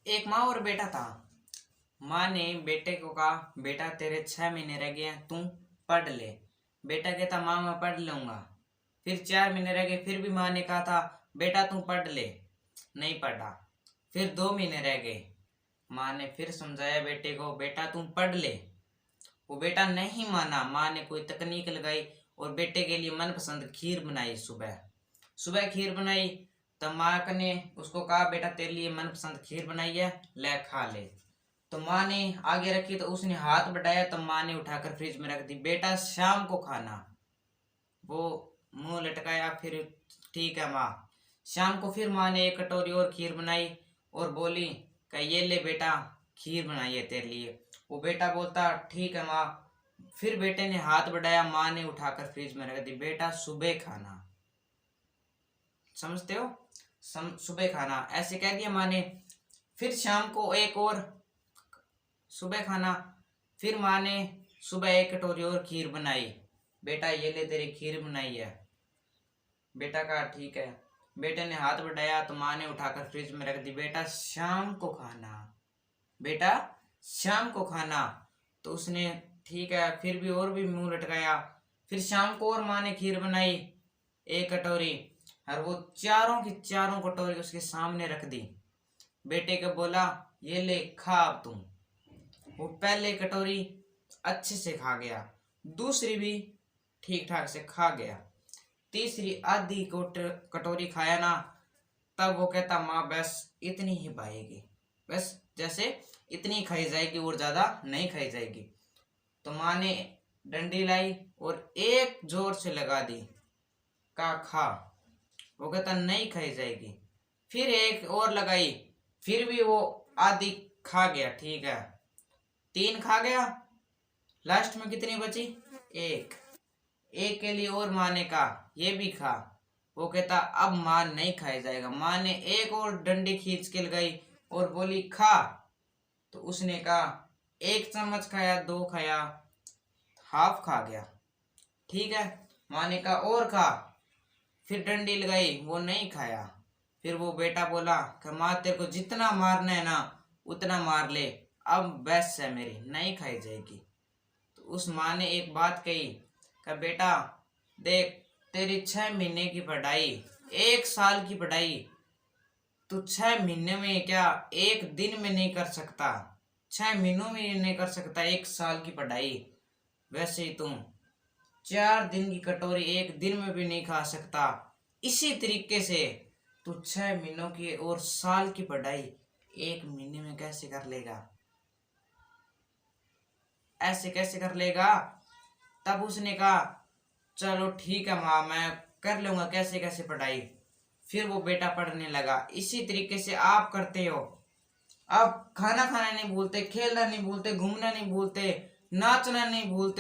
एक माँ और बेटा था। माँ ने बेटे को कहा, बेटा तेरे 6 महीने रह गए हैं, तू पढ़ ले। बेटा कहता, माँ मैं पढ़ लूंगा। फिर 4 महीने रह गए, फिर भी माँ ने कहा था, बेटा तू पढ़ ले। नहीं पढ़ा। फिर 2 महीने रह गए। माँ ने फिर समझाया बेटे को, बेटा तुम पढ़ ले। वो बेटा नहीं माना। माँ ने कोई तकनीक लगाई और बेटे के लिए मनपसंद खीर बनाई। सुबह सुबह खीर बनाई। तब माँ ने उसको कहा, बेटा तेरे लिए मनपसंद खीर बनाई है, ले खा ले। तो माँ ने आगे रखी तो उसने हाथ बढ़ाया तो माँ ने उठाकर फ्रिज में रख दी, बेटा शाम को खाना। वो मुंह लटकाया, फिर ठीक है माँ। शाम को फिर माँ ने एक कटोरी और खीर बनाई और बोली कि ये ले बेटा, खीर बनाई है तेरे लिए। वो बेटा बोलता, ठीक है माँ। फिर बेटे ने हाथ बढ़ाया, माँ ने उठाकर फ्रिज में रख दी, बेटा सुबह खाना। समझते हो? सुबह खाना ऐसे कह दिया माँ ने। फिर शाम को एक और सुबह खाना। फिर माँ ने सुबह एक कटोरी और खीर बनाई, बेटा ये ले तेरी खीर बनाई है। बेटा कहा ठीक है। बेटे ने हाथ बढ़ाया तो माँ ने उठाकर फ्रिज में रख दी, बेटा शाम को खाना, बेटा शाम को खाना। तो उसने ठीक है, फिर भी और भी मुंह लटकाया। फिर शाम को और माँ ने खीर बनाई, एक कटोरी, और वो चारों की चारों कटोरी उसके सामने रख दी। बेटे को बोला, ये ले खा अब तुम। वो पहले कटोरी अच्छे से खा गया, दूसरी भी ठीक ठाक से खा गया, तीसरी आधी कटोरी खाया ना, तब वो कहता, माँ बस इतनी ही पाएगी, बस जैसे इतनी खाई जाएगी और ज्यादा नहीं खाई जाएगी। तो माँ ने डंडी लाई और एक जोर से लगा दी, का खा। वो कहता नहीं खाई जाएगी। फिर एक और लगाई, फिर भी वो आधी खा गया, ठीक है, 3 खा गया। लास्ट में कितनी बची? एक। एक के लिए और माँ ने कहा, ये भी खा। वो कहता अब माँ नहीं खाया जाएगा। माँ ने एक और डंडी खींच के लगाई और बोली खा। तो उसने कहा, 1 चम्मच खाया, 2 खाया, हाफ खा गया, ठीक है। माँ ने कहा और खा। फिर डंडी लगाई, वो नहीं खाया। फिर वो बेटा बोला कि माँ तेरे को जितना मारना है ना उतना मार ले, अब बस है मेरी, नहीं खाई जाएगी। तो उस माँ ने एक बात कही कि बेटा देख, तेरी 6 महीने की पढ़ाई, 1 साल की पढ़ाई तू 6 महीने में क्या 1 दिन में नहीं कर सकता, 6 महीनों में नहीं कर सकता 1 साल की पढ़ाई। वैसे ही तुम 4 दिन की कटोरी 1 दिन में भी नहीं खा सकता। इसी तरीके से तू 6 महीनों की और साल की पढ़ाई 1 महीने में कैसे कर लेगा? ऐसे कैसे कर लेगा? तब उसने कहा, चलो ठीक है माँ, मैं कर लूंगा कैसे कैसे पढ़ाई। फिर वो बेटा पढ़ने लगा। इसी तरीके से आप करते हो। अब खाना खाना नहीं भूलते, खेलना नहीं भूलते, घूमना नहीं भूलते, नाचना नहीं भूलते।